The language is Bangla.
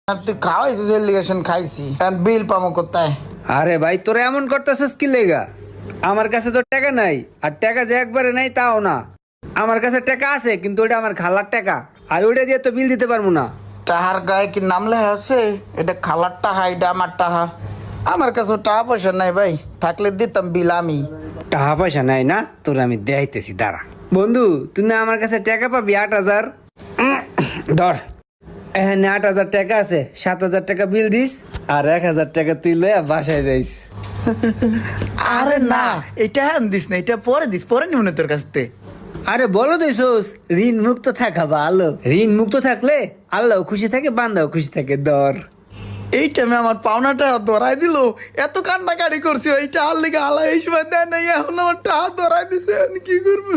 তুই খাওয়াইছিস এলিগেশন খাইছি এখন বিল পামো কোথায়? আরে ভাই তোরা এমন করতেছিস কি লেগা? আমার কাছে তো টাকা নাই, আর টাকা যে একবারে নাই তাও না। আমার কাছে টাকা আছে, কিন্তু ওটা আমার খালার টাকা, আর ওইটা দিয়ে তো বিল দিতে পারবো না। টাহার গায়ে কি নাম লেখা আছে? এটা খালার টাহা, এটা আমার টাহা। আমার কাছে টাকা পয়সা নাই ভাই, থাকলে দিতাম বিল আমি। টাকা পয়সা নাই না তোর, আমি দেখাইতেছি দাঁড়া। বন্ধু তুই না আমার কাছে টাকা পাবি 8,000। ধর, এখানে 8,000 টাকা আছে, 7,000 টাকা বিল দিস, আর 1,000 টাকা তুই লয়ে বাসায় যাইস। আরে না, এটা হ্যান দিস না, এটা পরে দিস, পরে নিব না তোর কাছ থেকে। আরে বলো দিছোস ঋণ মুক্ত থাকা ভালো, ঋণ মুক্ত থাকলে আল্লাহ খুশি থাকে, বান্দাও খুশি থাকে। ধর। এই টাইমে আমার পাওনাটা ধরাই দিল, এত কান্নাকাটি করছি, ওইটা আর লিগে আল্লাহ এই সময় দেয় নাই, এখন আমার টাকা ধরাই দিছে, আমি কি করবো?